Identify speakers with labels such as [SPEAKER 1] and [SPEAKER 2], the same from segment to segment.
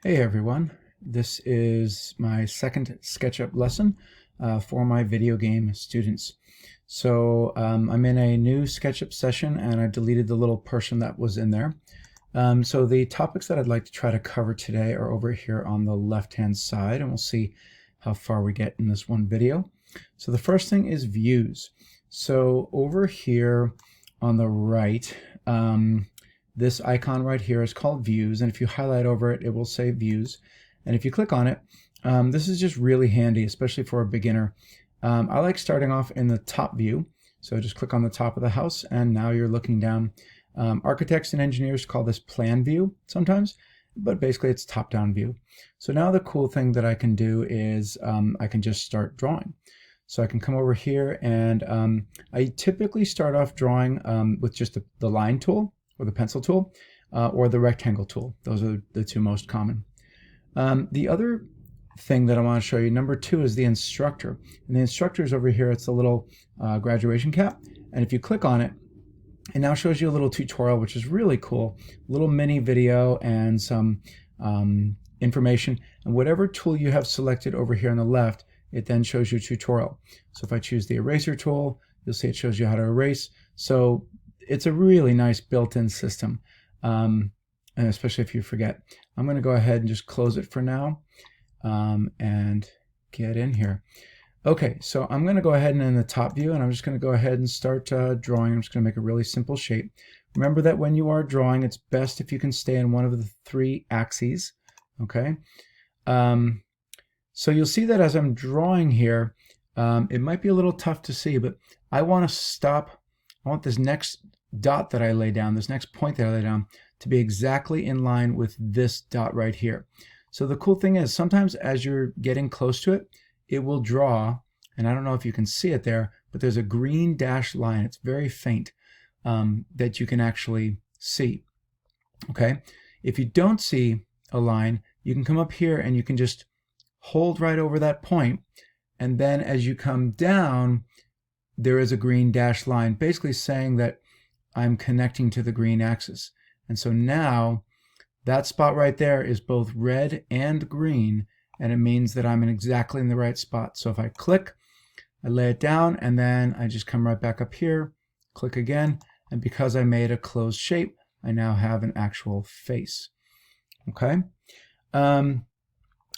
[SPEAKER 1] Hey everyone, this is my second SketchUp lesson for my video game students. So I'm in a new SketchUp session and I deleted the little person that was in there. So the topics that I'd like to try to cover today are over here on the left hand side, and we'll see how far we get in this one video. So the first thing is views. So over here on the right, this icon right here is called views, and if you highlight over it, it will say views. And if you click on it, this is just really handy, especially for a beginner. I like starting off in the top view. So just click on the top of the house and now you're looking down. Architects and engineers call this plan view sometimes, but basically it's top-down view. So now the cool thing that I can do is I can just start drawing. So I can come over here and I typically start off drawing with just the line tool, or the pencil tool, or the rectangle tool. Those are the two most common. The other thing that I want to show you, number 2, is the instructor. And the instructor is over here. It's a little graduation cap. And if you click on it, it now shows you a little tutorial, which is really cool. A little mini video and some information. And whatever tool you have selected over here on the left, it then shows you a tutorial. So if I choose the eraser tool, you'll see it shows you how to erase. So it's a really nice built-in system, and especially if you forget. I'm going to go ahead and just close it for now and get in here. Okay, so I'm going to go ahead and in the top view, and I'm just going to go ahead and start drawing. I'm just going to make a really simple shape. Remember that when you are drawing, it's best if you can stay in one of the 3 axes. Okay, so you'll see that as I'm drawing here, it might be a little tough to see, but I want to stop. I want this next dot that I lay down, this next point that I lay down, to be exactly in line with this dot right here. So the cool thing is sometimes as you're getting close to it, it will draw, and I don't know if you can see it there, but there's a green dashed line. It's very faint that you can actually see. Okay, if you don't see a line, you can come up here and you can just hold right over that point, and then as you come down, there is a green dashed line, basically saying that I'm connecting to the green axis. And so now that spot right there is both red and green, and it means that I'm exactly in the right spot. So if I click, I lay it down, and then I just come right back up here, click again, and because I made a closed shape, I now have an actual face. Okay.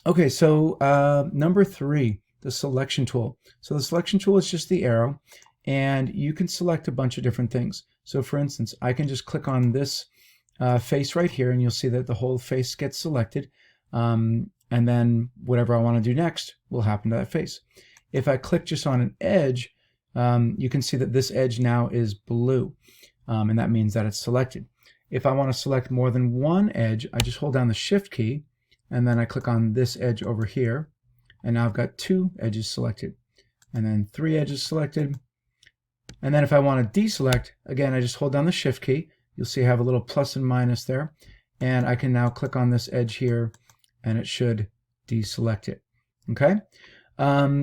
[SPEAKER 1] Okay, so number 3, the selection tool. So the selection tool is just the arrow, and you can select a bunch of different things. So for instance, I can just click on this face right here, and you'll see that the whole face gets selected, and then whatever I want to do next will happen to that face. If I click just on an edge, you can see that this edge now is blue, and that means that it's selected. If I want to select more than one edge, I just hold down the Shift key, and then I click on this edge over here, and now I've got 2 edges selected, and then 3 edges selected. And then if I want to deselect, again, I just hold down the Shift key. You'll see I have a little plus and minus there, and I can now click on this edge here, and it should deselect it. Okay,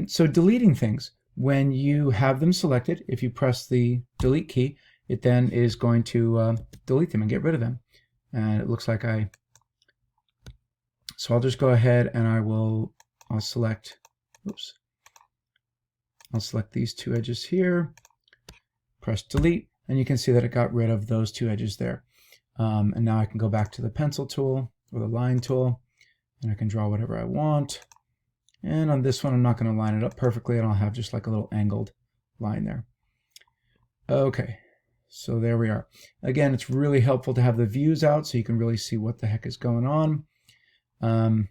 [SPEAKER 1] so deleting things, when you have them selected, if you press the delete key, it then is going to delete them and get rid of them. And it looks like so I'll just go ahead and I'll select, oops, I'll select these 2 edges here, press delete, and you can see that it got rid of those 2 edges there. And now I can go back to the pencil tool or the line tool, and I can draw whatever I want. And on this one, I'm not going to line it up perfectly, and I'll have just like a little angled line there. Okay, so there we are. Again, it's really helpful to have the views out so you can really see what the heck is going on. And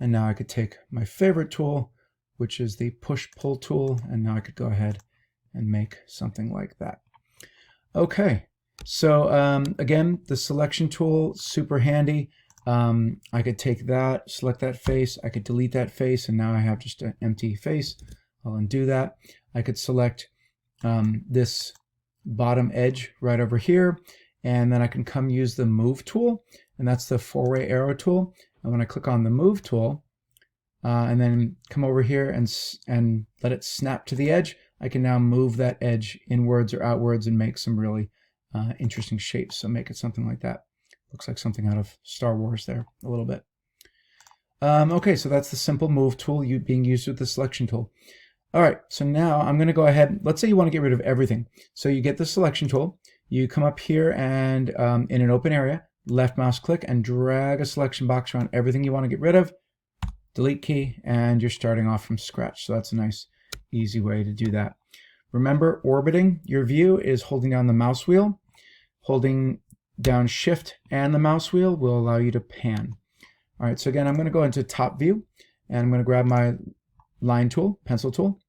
[SPEAKER 1] now I could take my favorite tool, which is the push-pull tool, and now I could go ahead and make something like that. Okay, so again, the selection tool, super handy. I could take that, select that face, I could delete that face, and now I have just an empty face. I'll undo that. I could select this bottom edge right over here, and then I can come use the move tool, and that's the 4-way arrow tool. And when I click on the move tool, and then come over here and let it snap to the edge, I can now move that edge inwards or outwards and make some really interesting shapes. So make it something like that. Looks like something out of Star Wars there a little bit. Okay, so that's the simple move tool being used with the selection tool. All right, so now I'm going to go ahead. Let's say you want to get rid of everything. So you get the selection tool. You come up here and in an open area, left mouse click and drag a selection box around everything you want to get rid of. Delete key, and you're starting off from scratch. So that's a nice, easy way to do that. Remember, orbiting your view is holding down the mouse wheel. Holding down Shift and the mouse wheel will allow you to pan. All right, so again, I'm going to go into top view, and I'm going to grab my line tool, pencil tool,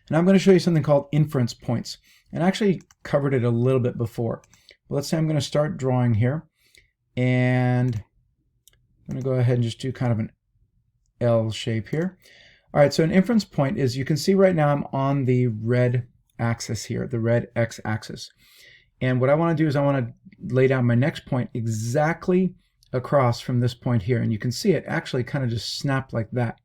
[SPEAKER 1] and I'm going to show you something called Inference Points. And I actually covered it a little bit before. But let's say I'm going to start drawing here, and I'm going to go ahead and just do kind of an L shape here. All right, so an inference point is, you can see right now I'm on the red axis here, the red X axis. And what I want to do is I want to lay down my next point exactly across from this point here. And you can see it actually kind of just snapped like that.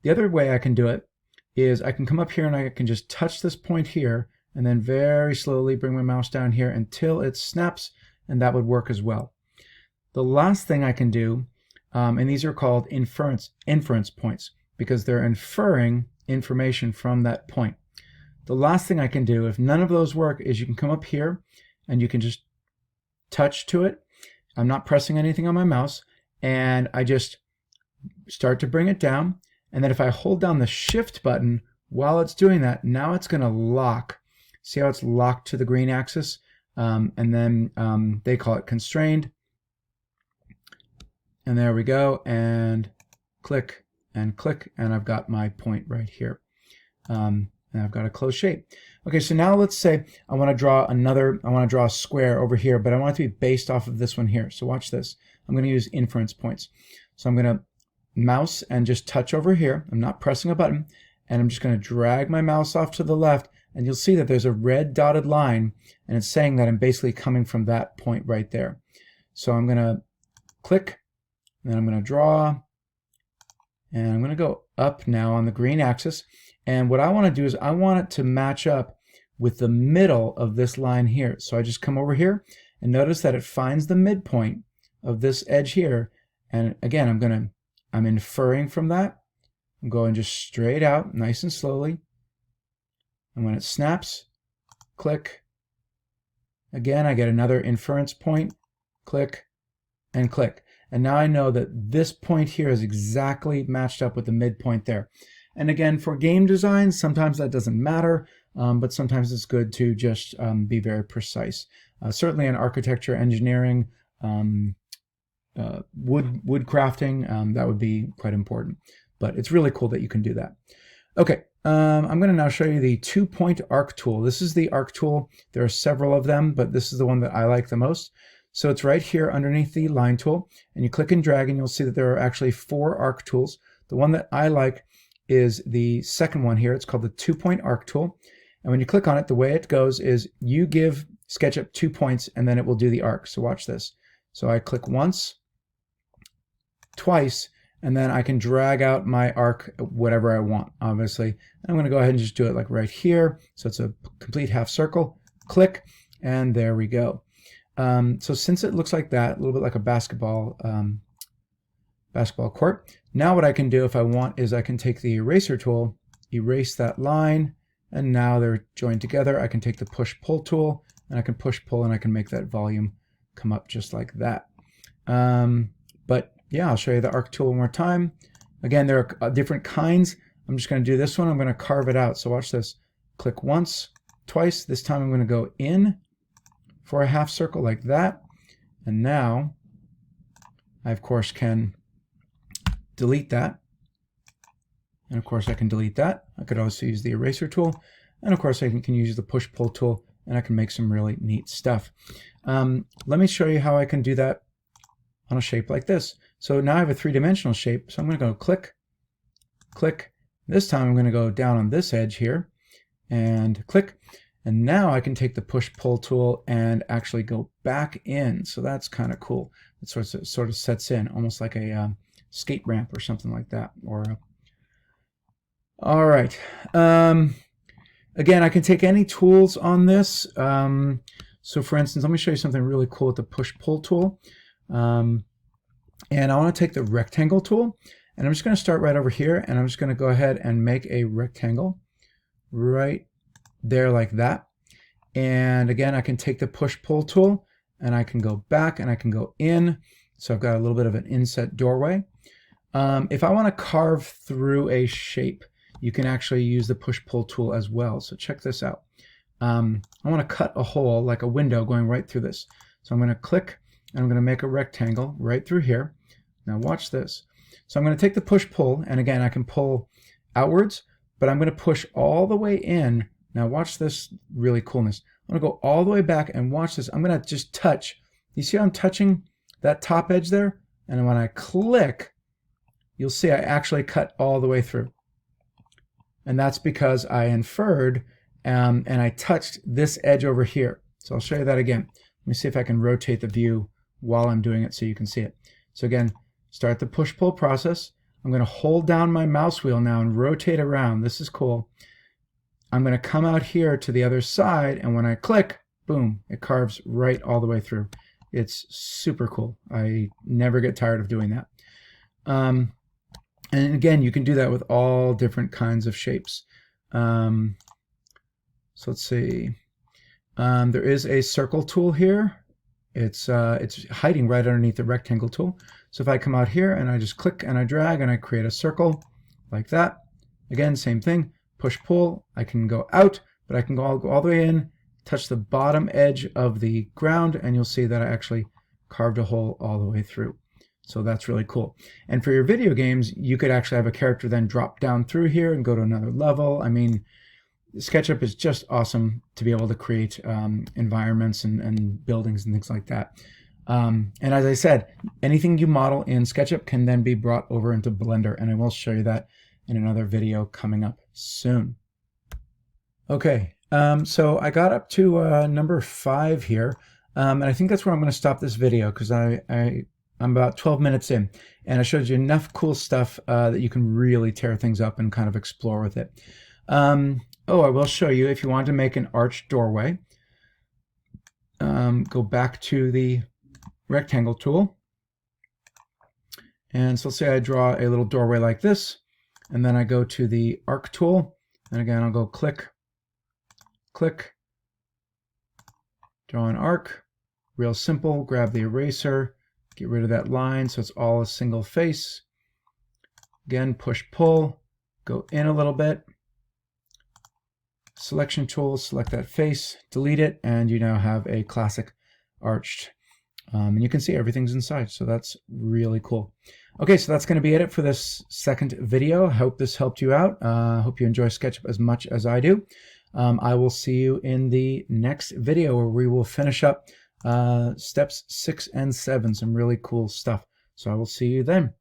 [SPEAKER 1] The other way I can do it is I can come up here and I can just touch this point here and then very slowly bring my mouse down here until it snaps, and that would work as well. The last thing I can do, and these are called inference points, because they're inferring information from that point. The last thing I can do, if none of those work, is you can come up here and you can just touch to it. I'm not pressing anything on my mouse, and I just start to bring it down. And then if I hold down the Shift button while it's doing that, now it's going to lock. See how it's locked to the green axis? And then they call it constrained. And there we go. And click and click, and I've got my point right here. And I've got a closed shape. Okay, so now let's say I want to draw a square over here, but I want it to be based off of this one here. So watch this. I'm going to use inference points. So I'm going to mouse and just touch over here. I'm not pressing a button, and I'm just going to drag my mouse off to the left, and you'll see that there's a red dotted line, and it's saying that I'm basically coming from that point right there. So I'm going to click, and then I'm going to draw, and I'm going to go up now on the green axis. And what I want to do is I want it to match up with the middle of this line here. So I just come over here and notice that it finds the midpoint of this edge here. And again, I'm inferring from that. I'm going just straight out, nice and slowly. And when it snaps, click. Again, I get another inference point, click, and click. And now I know that this point here is exactly matched up with the midpoint there. And again, for game design, sometimes that doesn't matter, but sometimes it's good to just be very precise. Certainly in architecture, engineering, wood crafting, that would be quite important. But it's really cool that you can do that. Okay, I'm going to now show you the 2-point arc tool. This is the arc tool. There are several of them, but this is the one that I like the most. So it's right here underneath the line tool, and you click and drag, and you'll see that there are actually 4 arc tools. The one that I like is the second one here. It's called the 2-point arc tool. And when you click on it, the way it goes is you give SketchUp 2 points, and then it will do the arc. So watch this. So I click once, twice, and then I can drag out my arc whatever I want, obviously. And I'm going to go ahead and just do it like right here. So it's a complete half circle. Click, and there we go. So since it looks like that, a little bit like a basketball court, now what I can do if I want is I can take the eraser tool, erase that line, and now they're joined together. I can take the push-pull tool, and I can push-pull, and I can make that volume come up just like that. But yeah, I'll show you the arc tool one more time. Again, there are different kinds. I'm just going to do this one. I'm going to carve it out. So watch this. Click once, twice. This time I'm going to go in for a half circle like that. And now I, of course, can delete that. And of course I can delete that. I could also use the eraser tool. And of course I can use the push-pull tool, and I can make some really neat stuff. Let me show you how I can do that on a shape like this. So now I have a 3-dimensional shape. So I'm going to go click, click. This time I'm going to go down on this edge here and click. And now I can take the push-pull tool and actually go back in. So that's kind of cool. It sort of sets in almost like a skate ramp or something like that. All right. Again, I can take any tools on this. So for instance, let me show you something really cool with the push-pull tool. And I want to take the rectangle tool, and I'm just going to start right over here, and I'm just going to go ahead and make a rectangle right there like that. And again, I can take the push-pull tool, and I can go back, and I can go in. So I've got a little bit of an inset doorway. If I want to carve through a shape, you can actually use the push-pull tool as well. So check this out. I want to cut a hole, like a window going right through this. So I'm going to click, and I'm going to make a rectangle right through here. Now watch this. So I'm going to take the push-pull, and again, I can pull outwards, but I'm going to push all the way in. Now watch this really coolness. I'm going to go all the way back, and watch this. I'm going to just touch. You see how I'm touching that top edge there? And when I click, you'll see I actually cut all the way through. And that's because I inferred and I touched this edge over here. So I'll show you that again. Let me see if I can rotate the view while I'm doing it so you can see it. So again, start the push-pull process. I'm going to hold down my mouse wheel now and rotate around. This is cool. I'm going to come out here to the other side, and when I click, boom, it carves right all the way through. It's super cool. I never get tired of doing that. And again, you can do that with all different kinds of shapes. So let's see. There is a circle tool here. It's hiding right underneath the rectangle tool. So if I come out here and I just click and I drag and I create a circle like that, again, same thing, push pull, I can go out, but I can go all the way in, touch the bottom edge of the ground, and you'll see that I actually carved a hole all the way through. So that's really cool. And for your video games, you could actually have a character then drop down through here and go to another level. I mean, SketchUp is just awesome to be able to create environments and buildings and things like that. And as I said, anything you model in SketchUp can then be brought over into Blender, and I will show you that in another video coming up soon. Okay, so I got up to number 5 here, and I think that's where I'm going to stop this video because I'm about 12 minutes in, and I showed you enough cool stuff that you can really tear things up and kind of explore with it. Oh, I will show you if you want to make an arched doorway. Go back to the rectangle tool. And so let's say I draw a little doorway like this, and then I go to the arc tool, and again I'll go click, click, draw an arc, real simple, grab the eraser, get rid of that line so it's all a single face. Again, push pull, go in a little bit, selection tool, select that face, delete it, and you now have a classic arched. And you can see everything's inside, so that's really cool. Okay, so that's going to be it for this second video. I hope this helped you out. I hope you enjoy SketchUp as much as I do. I will see you in the next video where we will finish up steps 6 and 7, some really cool stuff. So I will see you then.